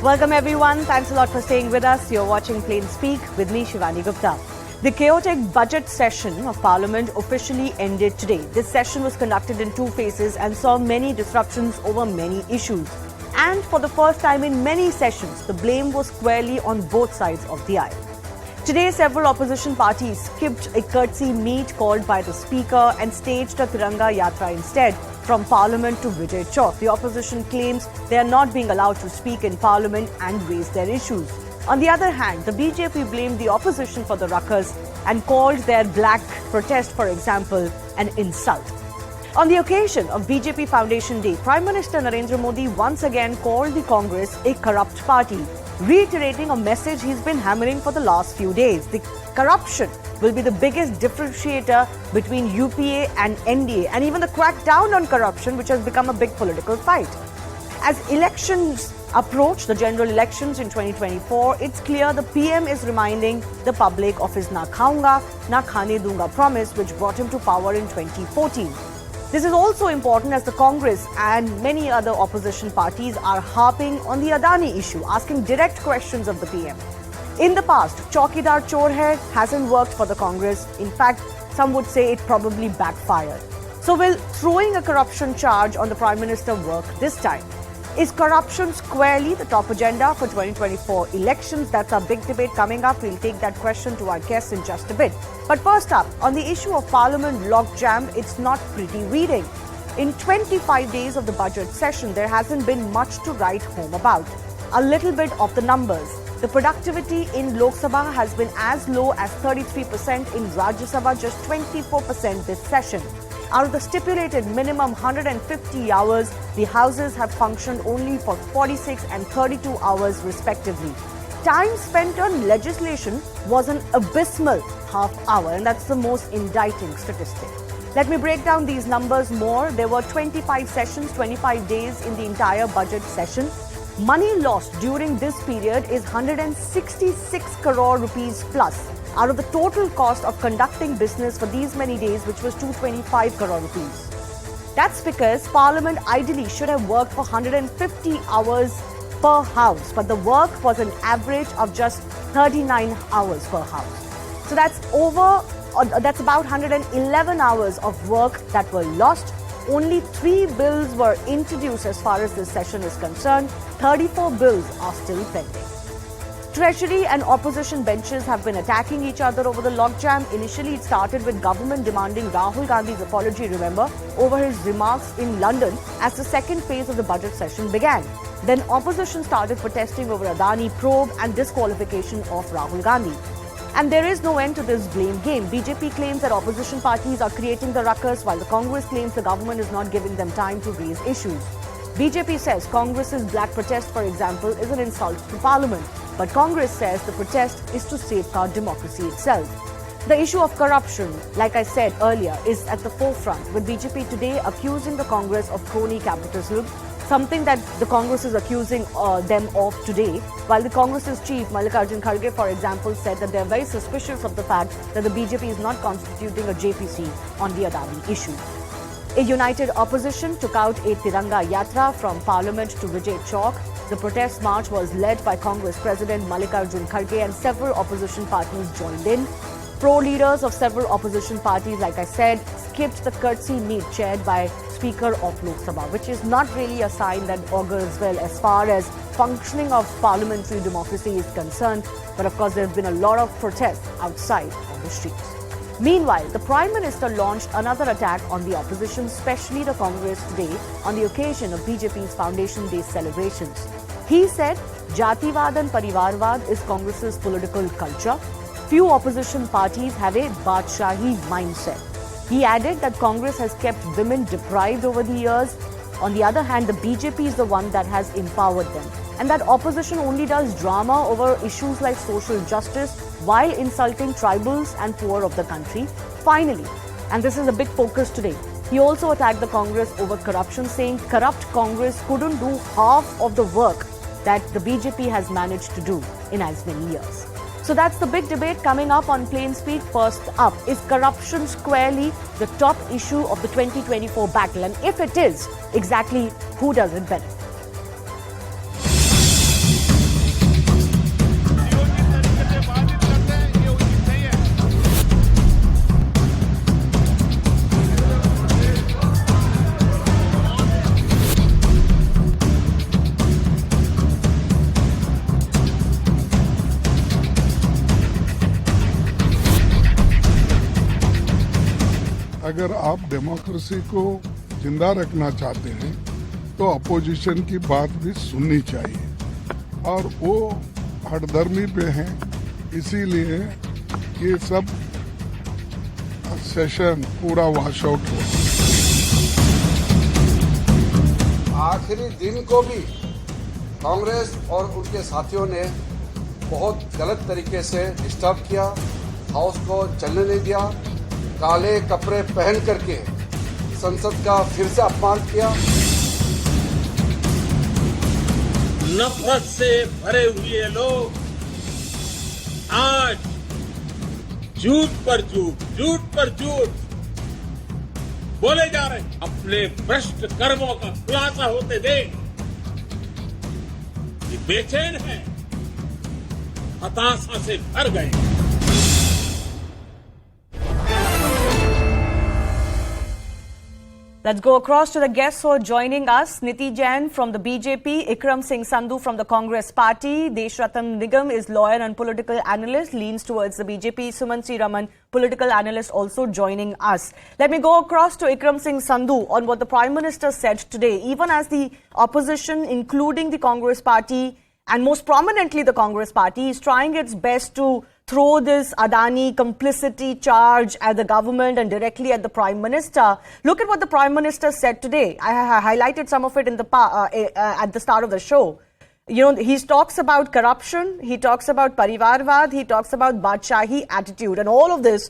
Welcome everyone. Thanks a lot for staying with us. You're watching Plain Speak with me, Shivani Gupta. The chaotic budget session of Parliament officially ended today. This session was conducted in two phases and saw many disruptions over many issues. And for the first time in many sessions, the blame was squarely on both sides of the aisle. Today, several opposition parties skipped a courtesy meet called by the Speaker and staged a Tiranga Yatra instead from Parliament to Vijay Chowk. The opposition claims they are not being allowed to speak in Parliament and raise their issues. On the other hand, the BJP blamed the opposition for the ruckus and called their black protest, for example, an insult. On the occasion of BJP Foundation Day, Prime Minister Narendra Modi once again called the Congress a corrupt party, reiterating a message he's been hammering for the last few days. The corruption will be the biggest differentiator between UPA and NDA, and even the crackdown on corruption, which has become a big political fight. As elections approach, the general elections in 2024, it's clear the PM is reminding the public of his na khaunga, na khane dunga promise, which brought him to power in 2014. This is also important as the Congress and many other opposition parties are harping on the Adani issue, asking direct questions of the PM. In the past, Chaukidar Chor Hai hasn't worked for the Congress. In fact, some would say it probably backfired. So will throwing a corruption charge on the Prime Minister work this time? Is corruption squarely the top agenda for 2024 elections? That's our big debate coming up. We'll take that question to our guests in just a bit. But first up, on the issue of Parliament logjam, it's not pretty reading. In 25 days of the budget session, there hasn't been much to write home about. A little bit of the numbers. The productivity in Lok Sabha has been as low as 33%, in Rajya Sabha just 24% this session. Out of the stipulated minimum 150 hours, the houses have functioned only for 46 and 32 hours respectively. Time spent on legislation was an abysmal half hour, and that's the most indicting statistic. Let me break down these numbers more. There were 25 sessions, 25 days in the entire budget session. Money lost during this period is 166 crore rupees plus, out of the total cost of conducting business for these many days, which was 225 crore rupees. That's because Parliament ideally should have worked for 150 hours per house, but the work was an average of just 39 hours per house. So that's about 111 hours of work that were lost. Only 3 bills were introduced as far as this session is concerned. 34 bills are still pending. Treasury and opposition benches have been attacking each other over the logjam. Initially, it started with government demanding Rahul Gandhi's apology, remember, over his remarks in London as the second phase of the budget session began. Then opposition started protesting over Adani probe and disqualification of Rahul Gandhi. And there is no end to this blame game. BJP claims that opposition parties are creating the ruckus, while the Congress claims the government is not giving them time to raise issues. BJP says Congress's black protest, for example, is an insult to Parliament. But Congress says the protest is to safeguard democracy itself. The issue of corruption, like I said earlier, is at the forefront, with BJP today accusing the Congress of crony capitalism, something that the Congress is accusing them of today, while the Congress's chief, Mallikarjun Kharge, for example, said that they are very suspicious of the fact that the BJP is not constituting a JPC on the Adani issue. A united opposition took out a Tiranga Yatra from Parliament to Vijay Chowk. The protest march was led by Congress President Mallikarjun Kharge, and several opposition parties joined in. Pro-leaders of several opposition parties, like I said, skipped the courtesy meet chaired by Speaker of Lok Sabha, which is not really a sign that augurs well as far as functioning of parliamentary democracy is concerned. But of course, there have been a lot of protests outside on the streets. Meanwhile, the Prime Minister launched another attack on the opposition, especially the Congress, today on the occasion of BJP's Foundation Day celebrations. He said Jativad and Parivarvad is Congress's political culture. Few opposition parties have a Badshahi mindset. He added that Congress has kept women deprived over the years. On the other hand, the BJP is the one that has empowered them. And that opposition only does drama over issues like social justice while insulting tribals and poor of the country. Finally, and this is a big focus today, he also attacked the Congress over corruption, saying corrupt Congress couldn't do half of the work that the BJP has managed to do in as many years. So that's the big debate coming up on Plain Speak. First up, is corruption squarely the top issue of the 2024 battle? And if it is, exactly who does it benefit? अगर आप democracy को जिंदा रखना चाहते हैं तो opposition की बात भी सुननी चाहिए और वो हठधर्मी पे हैं, इसीलिए ये सब सेशन पूरा वॉश आउट हुआ। आखिरी दिन को भी कांग्रेस और उनके साथियों ने बहुत गलत तरीके से डिस्टर्ब किया, हाउस को चलने नहीं दिया, काले कपड़े पहन करके संसद का फिर से अपमान किया। नफरत से भरे हुए लोग आज झूठ पर झूठ बोले जा रहे हैं। अपने भ्रष्ट कर्मों का खुलासा होते देख ये बेचैन है, हताशा से भर गए। Let's go across to the guests who are joining us. Niti Jain from the BJP, Ikram Singh Sandhu from the Congress Party, Deshratan Nigam is lawyer and political analyst, leans towards the BJP, Suman C. Raman, political analyst, also joining us. Let me go across to Ikram Singh Sandhu on what the Prime Minister said today, even as the opposition, including the Congress Party and most prominently the Congress Party, is trying its best to throw this Adani complicity charge at the government and directly at the Prime Minister. Look at what the Prime Minister said today. I highlighted some of it in the at the start of the show. You know, he talks about corruption, he talks about Parivarvad, he talks about Badshahi attitude, and all of this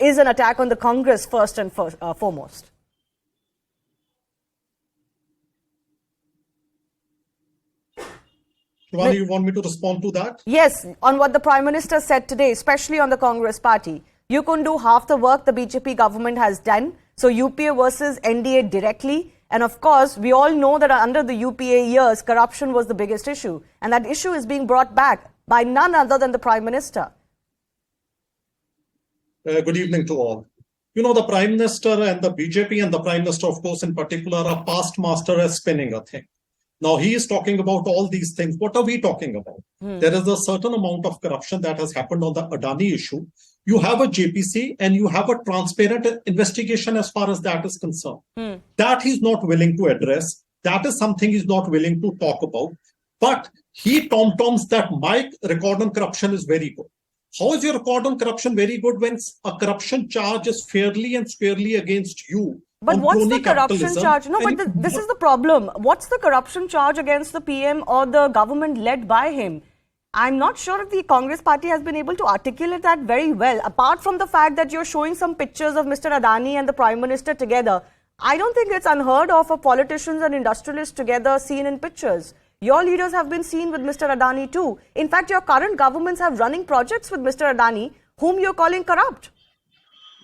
is an attack on the Congress first and foremost. Shivani, you want me to respond to that? Yes, on what the Prime Minister said today, especially on the Congress Party. You couldn't do half the work the BJP government has done. So UPA versus NDA directly. And of course, we all know that under the UPA years, corruption was the biggest issue. And that issue is being brought back by none other than the Prime Minister. Good evening to all. You know, the Prime Minister and the BJP and the Prime Minister, of course, in particular, are past master at spinning a thing. Now, he is talking about all these things. What are we talking about? There is a certain amount of corruption that has happened on the Adani issue. You have a JPC and you have a transparent investigation as far as that is concerned. That he's not willing to address. That is something he's not willing to talk about. But he tom-toms that my record on corruption is very good. How is your record on corruption very good when a corruption charge is fairly and squarely against you? But what's the corruption charge? No, but this is the problem. What's the corruption charge against the PM or the government led by him? I'm not sure if the Congress party has been able to articulate that very well. Apart from the fact that you're showing some pictures of Mr. Adani and the Prime Minister together, I don't think it's unheard of for politicians and industrialists together seen in pictures. Your leaders have been seen with Mr. Adani too. In fact, your current governments have running projects with Mr. Adani, whom you're calling corrupt.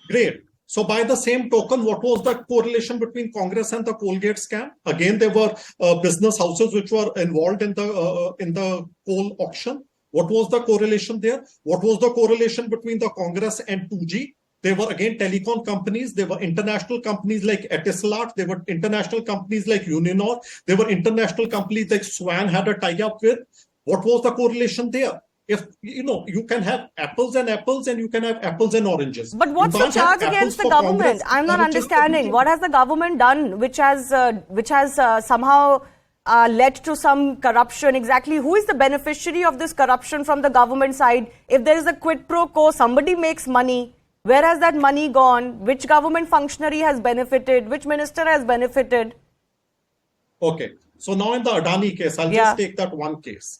Great. So by the same token, what was the correlation between Congress and the Colgate scam? Again, there were business houses which were involved in the coal auction. What was the correlation there? What was the correlation between the Congress and 2G? They were again telecom companies. There were international companies like Etisalat. There were international companies like Uninor. There were international companies like Swan had a tie-up with. What was the correlation there? If you can have apples and apples and you can have apples and oranges. But what's the charge against the government? I'm not understanding. What has the government done which has somehow led to some corruption? Exactly who is the beneficiary of this corruption from the government side? If there is a quid pro quo, somebody makes money. Where has that money gone? Which government functionary has benefited? Which minister has benefited? Okay. So now in the Adani case, I'll just take that one case.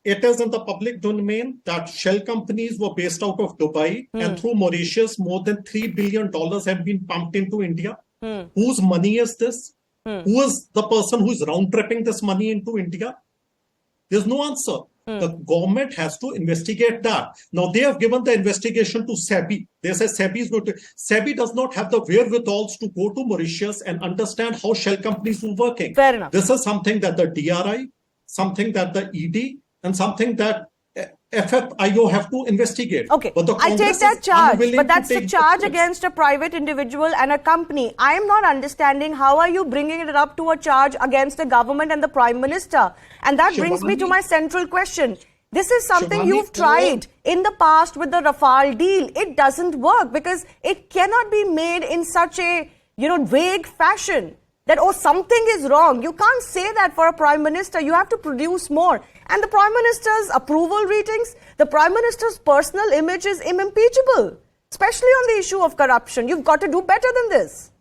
It is in the public domain that shell companies were based out of Dubai and through Mauritius, more than $3 billion have been pumped into India. Whose money is this? Who is the person who is round-tripping this money into India? There's no answer. The government has to investigate that. Now, they have given the investigation to SEBI. They say SEBI is going to... SEBI does not have the wherewithals to go to Mauritius and understand how shell companies were working. Fair enough. This is something that the DRI, something that the ED, and something that FFIO have to investigate. Okay, but I take that charge, but that's the charge against a private individual and a company. I am not understanding how are you bringing it up to a charge against the government and the Prime Minister? And that brings me to my central question. This is something Shivani, you've tried in the past with the Rafale deal. It doesn't work because it cannot be made in such a, vague fashion that, oh, something is wrong. You can't say that for a Prime Minister. You have to produce more. And the Prime Minister's approval ratings, the Prime Minister's personal image is unimpeachable, especially on the issue of corruption. You've got to do better than this.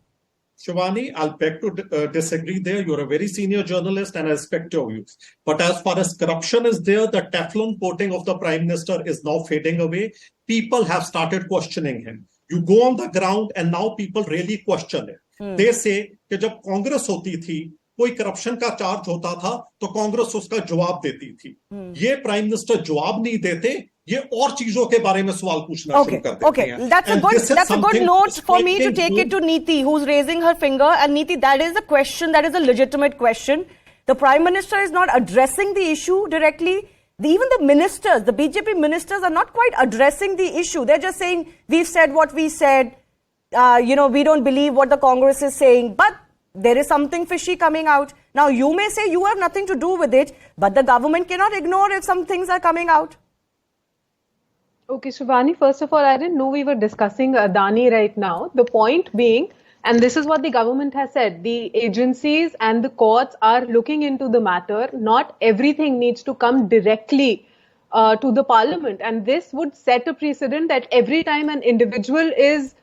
Shivani, I'll beg to disagree there. You're a very senior journalist and I respect your views. But as far as corruption is there, the Teflon coating of the Prime Minister is now fading away. People have started questioning him. You go on the ground and now people really question it. They say कि जब कांग्रेस होती थी, कोई corruption का charge होता था, तो कांग्रेस उसका जवाब देती थी. ये प्राइम मिनिस्टर जवाब नहीं देते, ये और चीजों के बारे में सवाल पूछना शुरू कर देते हैं. Okay, that's a good note for me to take it to Neeti, who's raising her finger. And Neeti, that is a question, that is a legitimate question. The Prime Minister is not addressing the issue directly. Even the ministers, the BJP ministers are not quite addressing the issue. They're just saying, we've said what we said. We don't believe what the Congress is saying. But there is something fishy coming out. Now, you may say you have nothing to do with it, but the government cannot ignore if some things are coming out. Okay, Shivani, first of all, I didn't know we were discussing Adani right now. The point being, and this is what the government has said, the agencies and the courts are looking into the matter. Not everything needs to come directly to the parliament. And this would set a precedent that every time an individual is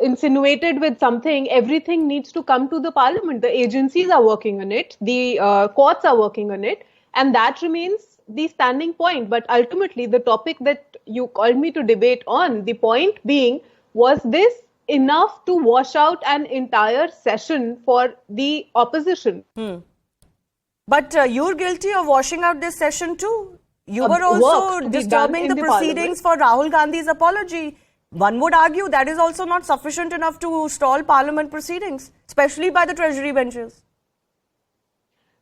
insinuated with something, everything needs to come to the parliament. The agencies are working on it. The courts are working on it. And that remains the standing point. But ultimately, the topic that you called me to debate on, the point being, was this enough to wash out an entire session for the opposition? But you're guilty of washing out this session too. You were also disturbing the proceedings for Rahul Gandhi's apology. One would argue that is also not sufficient enough to stall parliament proceedings, especially by the treasury benches.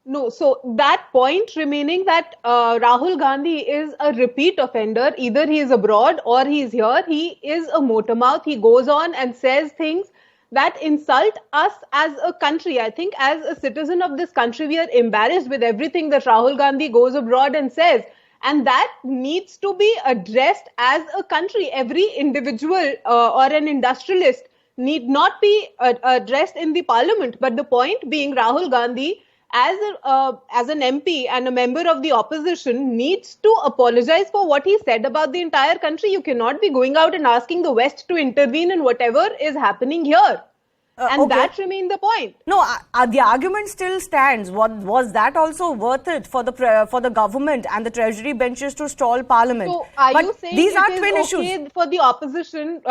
No, so that point remaining that Rahul Gandhi is a repeat offender, either he is abroad or he is here, he is a motor mouth, he goes on and says things that insult us as a country. I think as a citizen of this country, we are embarrassed with everything that Rahul Gandhi goes abroad and says. And that needs to be addressed as a country. Every individual or an industrialist need not be addressed in the parliament. But the point being, Rahul Gandhi, as an MP and a member of the opposition, needs to apologize for what he said about the entire country. You cannot be going out and asking the West to intervene in whatever is happening here. And that remained the point. No, the argument still stands. Was that also worth it for the government and the treasury benches to stall parliament? So are you saying these are it twin is okay issues for the opposition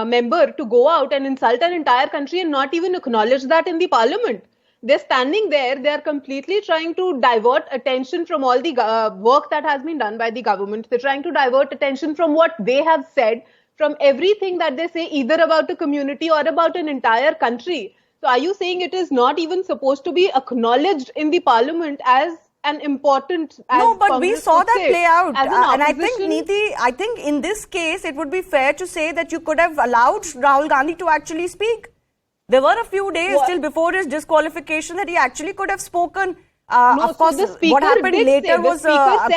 member to go out and insult an entire country and not even acknowledge that in the parliament? They're standing there. They're completely trying to divert attention from all the work that has been done by the government. They're trying to divert attention from what they have said, from everything that they say, either about a community or about an entire country. So are you saying it is not even supposed to be acknowledged in the parliament as an important... No, but we saw that play out. And I think, Neeti, in this case, it would be fair to say that you could have allowed Rahul Gandhi to actually speak. There were a few days still before his disqualification that he actually could have spoken. Of course, what happened later was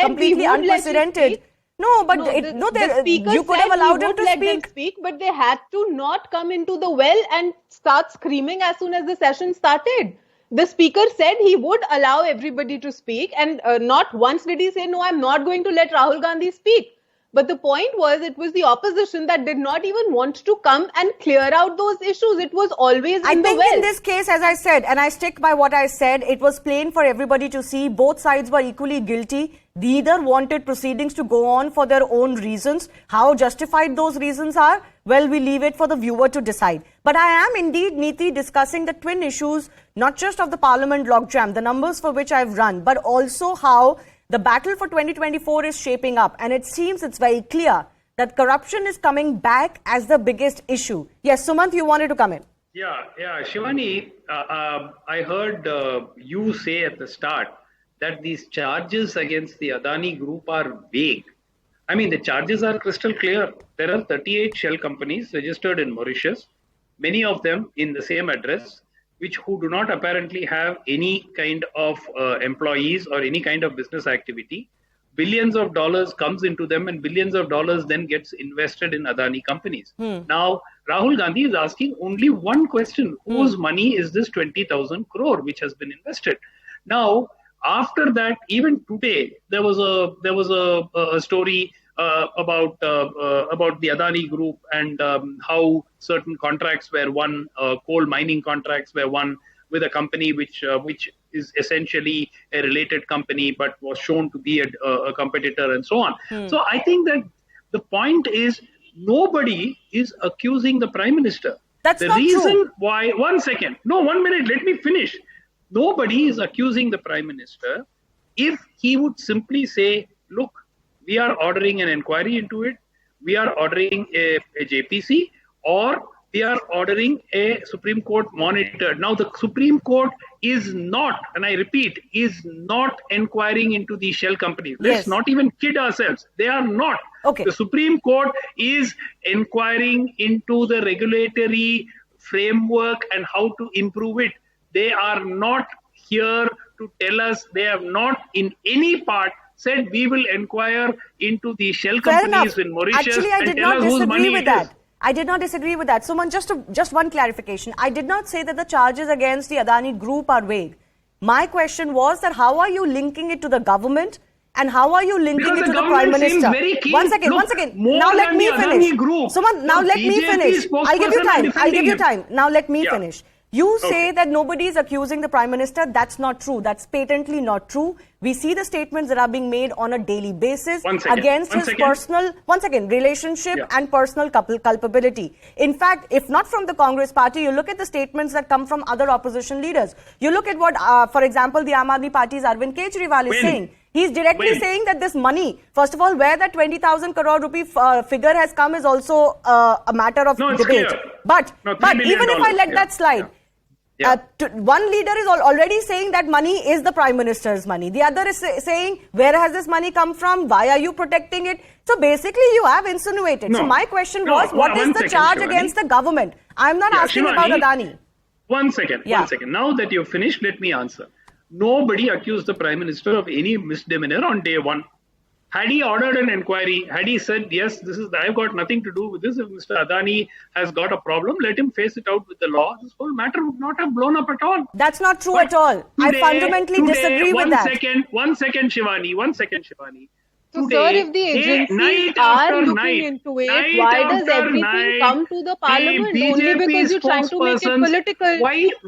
completely unprecedented. No, but you could have allowed him to speak. But they had to not come into the well and start screaming as soon as the session started. The speaker said he would allow everybody to speak, and not once did he say, no, I'm not going to let Rahul Gandhi speak. But the point was, it was the opposition that did not even want to come and clear out those issues. It was always in the well. I think in this case, as I said, and I stick by what I said, it was plain for everybody to see. Both sides were equally guilty. Neither wanted proceedings to go on for their own reasons. How justified those reasons are, well, we leave it for the viewer to decide. But I am indeed, Neeti, discussing the twin issues, not just of the parliament logjam, the numbers for which I've run, but also how the battle for 2024 is shaping up. And it seems it's very clear that corruption is coming back as the biggest issue. Yes, Sumant, you wanted to come in. Yeah, Shivani, I heard you say at the start that these charges against the Adani group are vague. I mean, the charges are crystal clear. There are 38 shell companies registered in Mauritius, many of them in the same address, who do not apparently have any kind of employees or any kind of business activity, billions of dollars comes into them and billions of dollars then gets invested in Adani companies. Now, Rahul Gandhi is asking only one question. Whose money is this 20,000 crore which has been invested? Now, after that, even today, there was a story about the Adani group and how certain contracts were won, coal mining contracts were won with a company which is essentially a related company but was shown to be a competitor and so on. So I think that the point is nobody is accusing the Prime Minister. That's the not reason true. why, 1 second, no, 1 minute, let me finish. Nobody is accusing the Prime Minister if he would simply say, look, we are ordering an inquiry into it, we are ordering a JPC, or we are ordering a Supreme Court monitor. Now, the Supreme Court is not, and I repeat, is not inquiring into the shell companies. Let's not even kid ourselves. They are not. Okay. The Supreme Court is inquiring into the regulatory framework and how to improve it. They are not here to tell us, they have not in any part said we will inquire into the shell companies in Mauritius. Actually, I and did tell not us whose disagree money with it that. is. I did not disagree with that. Suman, just one clarification. I did not say that the charges against the Adani group are vague. My question was that how are you linking it to the government and how are you linking Because it to the the Prime government seems Minister? very keen. One second. More Now let than me the finish. Adani group. Suman, now The let me BJP finish. I'll give you spokesperson are time. I'll give you defending time. Now let me Yeah. finish. You say Okay. that nobody is accusing the Prime Minister. That's not true. That's patently not true. We see the statements that are being made on a daily basis against his personal, relationship and personal culpability. In fact, if not from the Congress party, you look at the statements that come from other opposition leaders. You look at what, for example, the Aam Aadmi Party's Arvind Kejriwal is saying. He's directly saying that this money, first of all, where that 20,000 crore rupee figure has come is also a matter of debate. Clear. But even if I let that slide, one leader is already saying that money is the Prime Minister's money. The other is saying, where has this money come from? Why are you protecting it? So basically, you have insinuated. So my question was, what is the charge against the government? I'm not asking about Adani. 1 second. Now that you've finished, let me answer. Nobody accused the Prime Minister of any misdemeanor on day one. Had he ordered an inquiry, had he said, yes, I've got nothing to do with this, if Mr. Adani has got a problem, let him face it out with the law, this whole matter would not have blown up at all. That's not true at all. I fundamentally disagree with that. 1 second, Shivani. So, sir, if the agencies are looking into it, why does everything come to the parliament? Only because you're trying to make it political.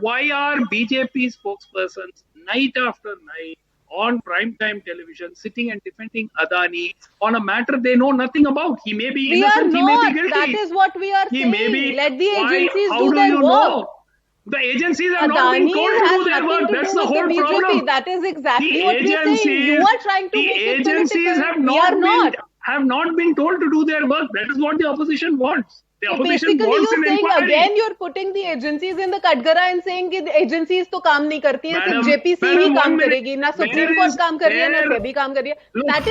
Why are BJP spokespersons night after night on primetime television sitting and defending Adani on a matter they know nothing about? He may be innocent, he may be guilty. That is what we are saying. Let the agencies how do their you work. Know? The agencies have not been told to do their work. That's the whole problem. That is exactly what we are saying. You are trying to make it political. The agencies have not been told to do their work. That is what the opposition wants. The opposition wants an inquiry. Again, you're putting the agencies in the Katgara and saying that the agencies to काम नहीं करती हैं, सिर्फ JPC ही काम करेगी, ना Supreme Court काम कर रही है, ना SEBI काम कर रही है. That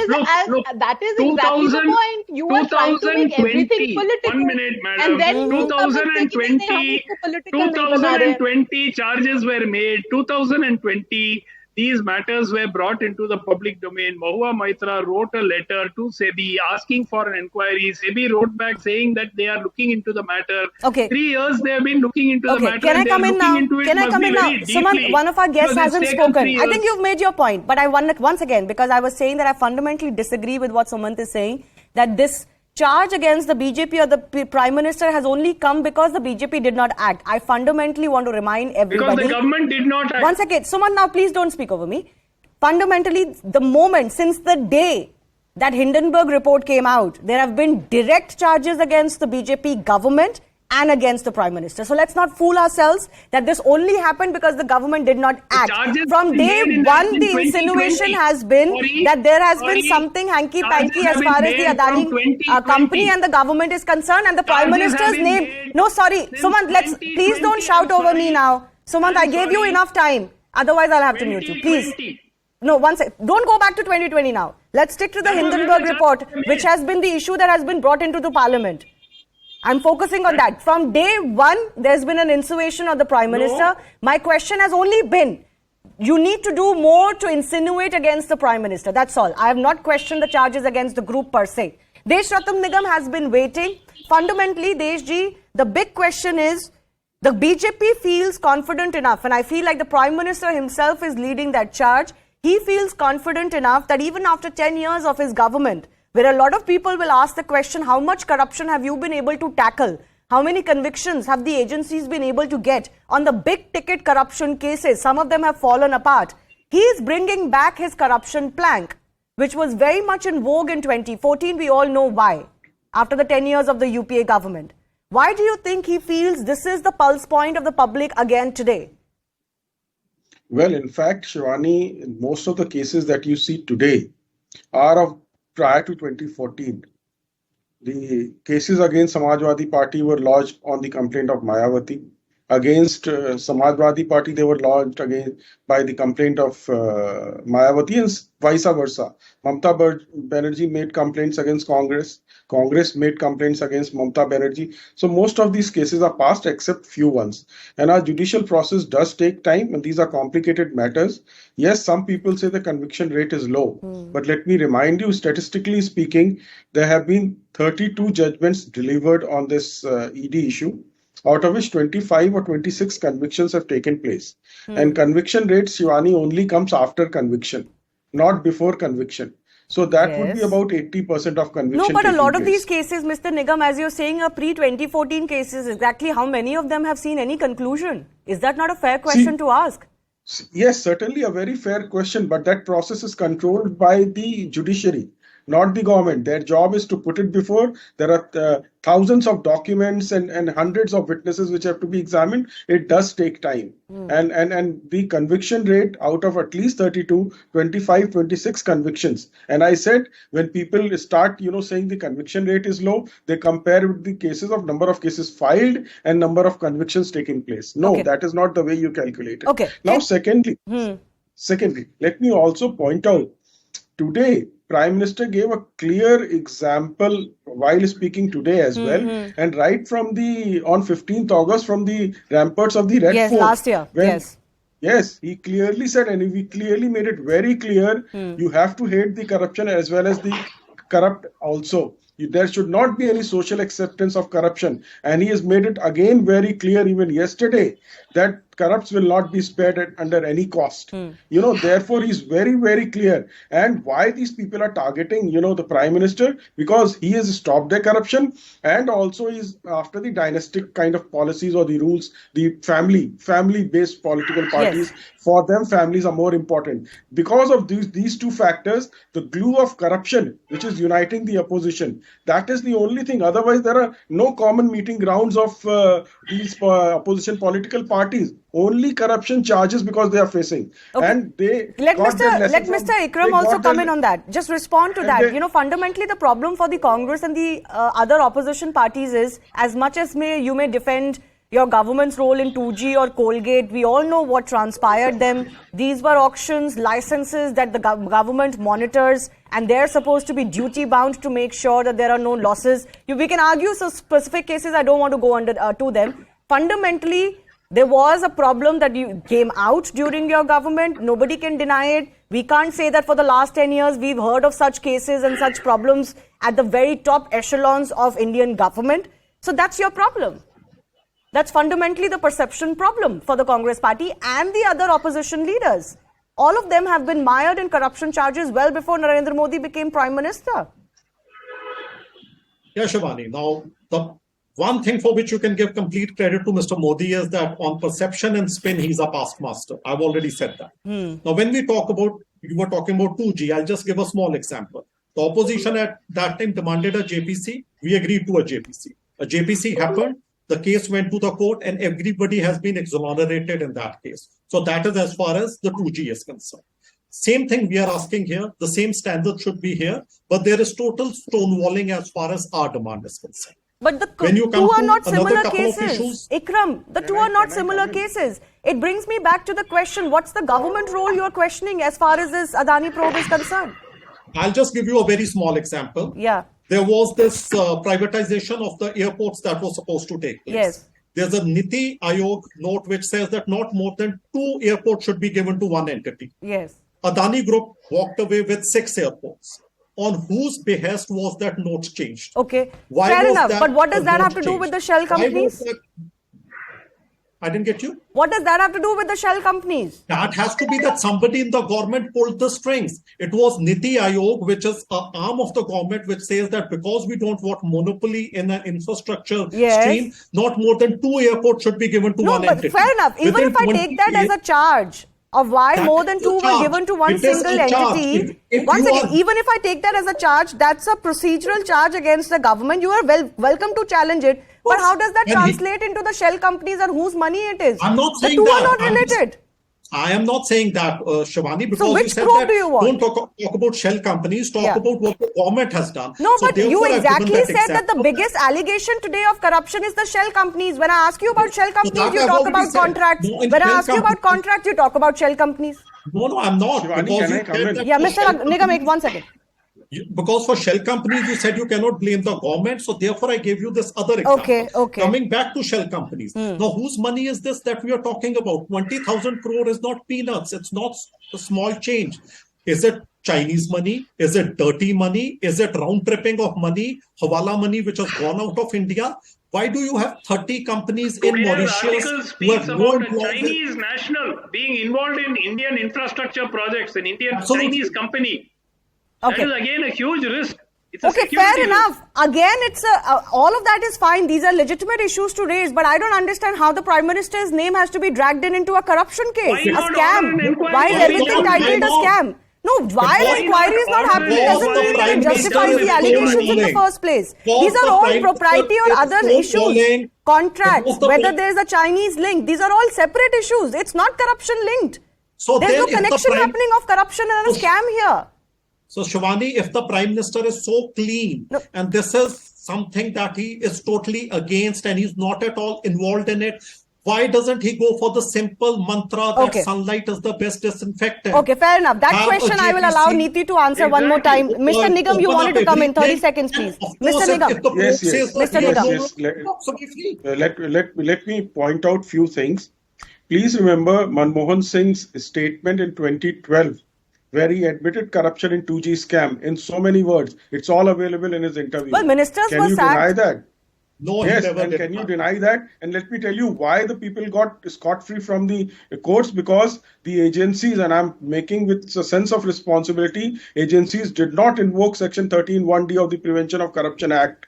is exactly the point. You are trying to make everything political. 1 minute, madam. And then 2020 charges were made. 2020. These matters were brought into the public domain. Mahua Maitra wrote a letter to SEBI asking for an inquiry. SEBI wrote back saying that they are looking into the matter. Okay. 3 years they have been looking into the matter. Can I come in now? Suman, one of our guests hasn't spoken. I think you've made your point. But I want once again, because I was saying that I fundamentally disagree with what Sumant is saying, that this charge against the BJP or the Prime Minister has only come because the BJP did not act. I fundamentally want to remind everybody. Because the government did not act. 1 second. Suman, now please don't speak over me. Fundamentally, the moment, since the day that Hindenburg report came out, there have been direct charges against the BJP government and against the Prime Minister. So let's not fool ourselves that this only happened because the government did not act. From day one, the insinuation has been that there has been something hanky-panky as far as the Adani company and the government is concerned, and the Prime Minister's name. No, sorry. Sumant, please don't shout over me now. Sumant, I gave you enough time. Otherwise, I'll have to mute you. Please. No, one second. Don't go back to 2020 now. Let's stick to the Hindenburg report, which has been the issue that has been brought into the parliament. I'm focusing on that. From day one, there's been an insinuation of the Prime Minister. My question has only been, You need to do more to insinuate against the Prime Minister. That's all. I have not questioned the charges against the group per se. Desh Rattam Nigam has been waiting. Fundamentally, Deshji, the big question is, the BJP feels confident enough, and I feel like the Prime Minister himself is leading that charge. He feels confident enough that even after 10 years of his government, where a lot of people will ask the question, how much corruption have you been able to tackle? How many convictions have the agencies been able to get on the big ticket corruption cases? Some of them have fallen apart. He is bringing back his corruption plank, which was very much in vogue in 2014. We all know why, after the 10 years of the UPA government. Why do you think he feels this is the pulse point of the public again today? Well, in fact, Shivani, most of the cases that you see today are of prior to 2014. The cases against Samajwadi Party were lodged on the complaint of Mayawati. Against Samajwadi Party, they were lodged again by the complaint of Mayawati, and vice versa. Mamata Banerjee made complaints against Congress. Congress made complaints against Mamata Banerjee. So most of these cases are passed except few ones. And our judicial process does take time, and these are complicated matters. Yes, some people say the conviction rate is low. But let me remind you, statistically speaking, there have been 32 judgments delivered on this ED issue, out of which 25 or 26 convictions have taken place. And conviction rate, Shivani, only comes after conviction, not before conviction. So that would be about 80% of conviction. No, but a lot of these cases, Mr. Nigam, as you're saying, are pre-2014 cases. Exactly how many of them have seen any conclusion? Is that not a fair question to ask? Yes, certainly a very fair question, but that process is controlled by the judiciary, not the government. Their job is to put it before. There are thousands of documents and hundreds of witnesses which have to be examined. It does take time. And the conviction rate out of at least 32, 25, 26 convictions. And I said, when people start, saying the conviction rate is low, they compare with the cases of number of cases filed and number of convictions taking place. No, that is not the way you calculate it. Okay. Now, secondly, let me also point out, today, Prime Minister gave a clear example while speaking today as well, and right from on 15th August from the ramparts of the Red Fort. Yes, last year. Yes, he clearly said, and we clearly made it very clear, you have to hate the corruption as well as the corrupt also. There should not be any social acceptance of corruption. And he has made it again very clear, even yesterday, that corrupts will not be spared under any cost. Therefore, he's very, very clear. And why these people are targeting, the Prime Minister? Because he has stopped their corruption, and also is after the dynastic kind of policies or the rules, the family-based political parties. Yes. For them, families are more important. Because of these two factors, the glue of corruption, which is uniting the opposition, that is the only thing. Otherwise, there are no common meeting grounds of these opposition political parties. Only corruption charges because they are facing. Okay. And they let Mr. Ikram also come in on that. Just respond to that. Fundamentally, the problem for the Congress and the other opposition parties is, as much as you may defend your government's role in 2G or Colgate, we all know what transpired them. These were auctions, licenses that the government monitors, and they're supposed to be duty bound to make sure that there are no losses. We can argue some specific cases. I don't want to go to them. Fundamentally, there was a problem that came out during your government. Nobody can deny it. We can't say that for the last 10 years we've heard of such cases and such problems at the very top echelons of Indian government. So that's your problem. That's fundamentally the perception problem for the Congress party and the other opposition leaders. All of them have been mired in corruption charges well before Narendra Modi became Prime Minister. Yeah, Shivani. Now, the one thing for which you can give complete credit to Mr. Modi is that on perception and spin, he's a past master. I've already said that. Now, when you were talking about 2G, I'll just give a small example. The opposition at that time demanded a JPC. We agreed to a JPC. A JPC happened. The case went to the court, and everybody has been exonerated in that case. So that is as far as the 2G is concerned. Same thing we are asking here. The same standard should be here, but there is total stonewalling as far as our demand is concerned. But the two are not similar cases. Ikram, the two are not similar cases. It brings me back to the question, what's the government role you're questioning as far as this Adani probe is concerned? I'll just give you a very small example. Yeah. There was this privatization of the airports that was supposed to take place. Yes. there's a Niti Aayog note which says that not more than 2 airports should be given to one entity. Yes. Adani Group walked away with 6 airports. On whose behest was that note changed? Okay, Why fair was enough. that But what does that note have to do changed? with the shell Why was companies? that- I didn't get you. What does that have to do with the shell companies? That has to be that somebody in the government pulled the strings. It was Niti Aayog, which is an arm of the government, which says that because we don't want monopoly in an infrastructure Yes. stream, not more than 2 airports should be given to No, one but entity. fair enough. Even Within if I 20 take that as a days, charge of why that more is than a 2 were charge. given to one It is single a charge. entity. If One you second, are- even if I take that as a charge, that's a procedural charge against the government. You are welcome to challenge it. But how does that And translate into the shell companies and whose money it is? I'm not The saying two that. are not related. I am not saying that, Shivani, because you which said proof that do you want? don't talk about shell companies, talk Yeah. about what the government has done. No, So but you therefore, I've given exactly that said that the example. biggest allegation today of corruption is the shell companies. When I ask you about shell companies, that you I've talk already about said. contracts. No, in When I shell ask you about companies- contracts, you talk about shell companies. No, I'm not. Shivani, because can you I come said in? that Yeah, for Mr. shell Nigam, companies- 1 second. Because for shell companies, you said you cannot blame the government. So therefore, I gave you this other example. Okay. Coming back to shell companies. Now, whose money is this that we are talking about? 20,000 crore is not peanuts. It's not a small change. Is it Chinese money? Is it dirty money? Is it round tripping of money? Hawala money which has gone out of India? Why do you have 30 companies in Today's Mauritius article who speaks have no about a employees? Chinese national being involved in Indian infrastructure projects, an Indian Absolutely. Chinese company. Okay. That is again a huge risk. It's a Okay, security fair risk. enough. Again, it's all of that is fine. These are legitimate issues to raise, but I don't understand how the Prime Minister's name has to be dragged into a corruption case, Why a not scam. order an inquiry? Why is Why everything not? titled a Why not? scam? No, why Why an inquiry is not not happening order doesn't an mean inquiry? it justifies the Prime allegations Minister in the is first place. calling. These are The all Prime propriety or Minister other is issues. calling. Contracts, Because the whether Prime- there is a Chinese link, these are all separate issues. It's not corruption linked. So There's then no if the connection Prime- happening of corruption and a scam here. So, Shivani, if the Prime Minister is so clean No. and this is something that he is totally against and he's not at all involved in it, why doesn't he go for the simple mantra that Okay. sunlight is the best disinfectant? Okay, fair enough. That Have a question I will allow JPC. Niti to answer one more time. Exactly. Mr. Nigam, you Open wanted up to come in 30 everything. seconds, And please. of Mr. course, Nigam. if the Pope Yes, says yes. that Mr. we are Nigam. Yes, absolutely. let me point out few things. Please remember Manmohan Singh's statement in 2012, where he admitted corruption in 2G scam in so many words. It's all available in his interview. Well, ministers Can were you deny sacked. that? No, Yes, he never and did. can you deny that? And let me tell you why the people got scot-free from the courts, because the agencies, and I'm making with a sense of responsibility, agencies did not invoke Section 13(1)(d) of the Prevention of Corruption Act.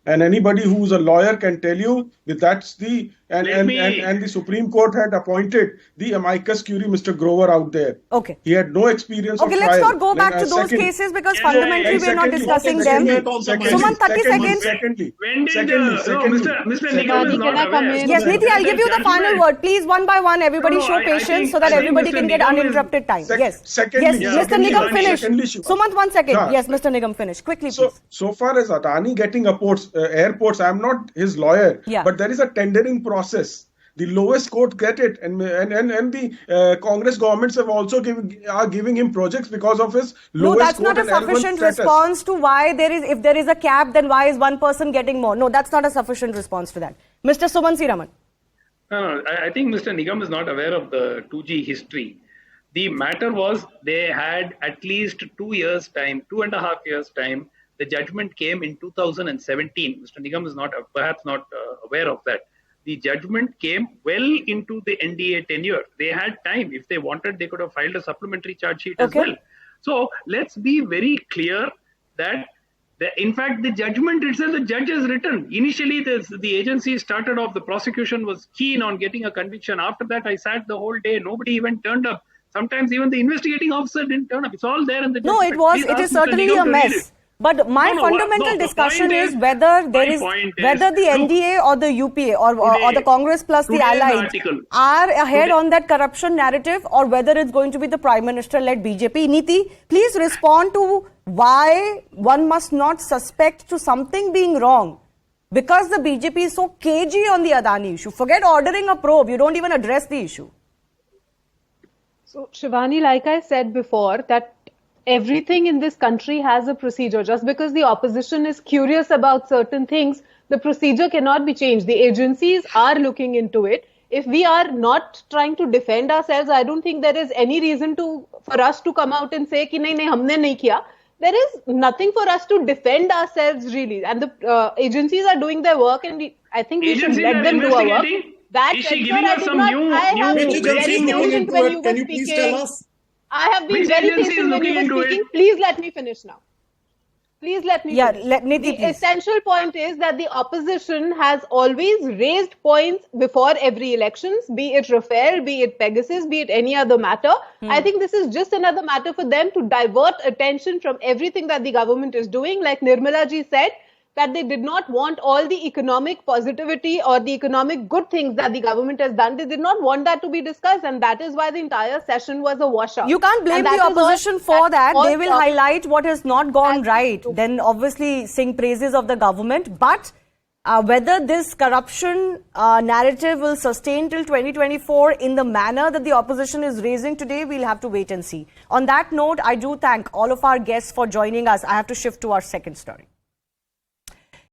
And anybody who's a lawyer can tell you that that's the and the Supreme Court had appointed the amicus curiae, Mr. Grover, out there. Okay. He had no experience Okay, of let's trial. not go back to those Second- cases because Can I- fundamentally we are not Secondly- discussing them. secondly- Suman, 30 seconds. Secondly, When did secondly, no, secondly, Mr. secondly- Nigam is Can not I come aware. in? Yes, Niti, I'll give you the final Judgment. word. Please, one by one, everybody No, show I patience think- so that I think everybody Mr. can get Nigam is- uninterrupted time. Yes. secondly, Yes, yeah. Mr. Secondly, Nigam, finish. secondly, Sumant, 1 second. Yeah. Yes, Mr. Nigam, finish. Quickly, please. So far as Adani getting airports, I'm not his lawyer, Yeah. but there is a tendering process. The lowest court get it, and the Congress governments have also are giving him projects because of his No, lowest that's court not a and L1 sufficient status. response to why if there is a cap, then why is one person getting more? No, that's not a sufficient response to that. Mr. Suman Siraman. No, I think Mr. Nigam is not aware of the 2G history. The matter was they had at least 2 years' time, 2.5 years' time. The judgment came in 2017. Mr. Nigam is perhaps not aware of that. The judgment came well into the NDA tenure. They had time. If they wanted, they could have filed a supplementary charge sheet as well. So let's be very clear that in fact, the judgment itself, the judge has written. Initially, the agency started off, the prosecution was keen on getting a conviction. After that, I sat the whole day. Nobody even turned up. Sometimes even the investigating officer didn't turn up. It's all there in the No, judgment. it is certainly a mess. But my fundamental discussion is whether the NDA or the UPA or the Congress plus the allies are ahead on that corruption narrative, or whether it's going to be the Prime Minister-led BJP. Niti, please respond to why one must not suspect to something being wrong. Because the BJP is so cagey on the Adani issue. Forget ordering a probe. You don't even address the issue. So, Shivani, like I said before, that everything in this country has a procedure. Just because the opposition is curious about certain things, the procedure cannot be changed. The agencies are looking into it. If we are not trying to defend ourselves, I don't think there is any reason for us to come out and say ki nahi, humne nahi kiya. There is nothing for us to defend ourselves really, and the agencies are doing their work, and I think we should let them do our work. That is she giving us some new? Which agency is looking into it? Can you please tell us? I have been very patient when you were speaking. Please let me finish now. Please let me finish. The essential point is that the opposition has always raised points before every elections, be it Rafale, be it Pegasus, be it any other matter. I think this is just another matter for them to divert attention from everything that the government is doing. Like Nirmala ji said, that they did not want all the economic positivity or the economic good things that the government has done. They did not want that to be discussed, and that is why the entire session was a washout. You can't blame the opposition for that. They will highlight what has not gone right. Then obviously sing praises of the government. But whether this corruption narrative will sustain till 2024 in the manner that the opposition is raising today, we'll have to wait and see. On that note, I do thank all of our guests for joining us. I have to shift to our second story.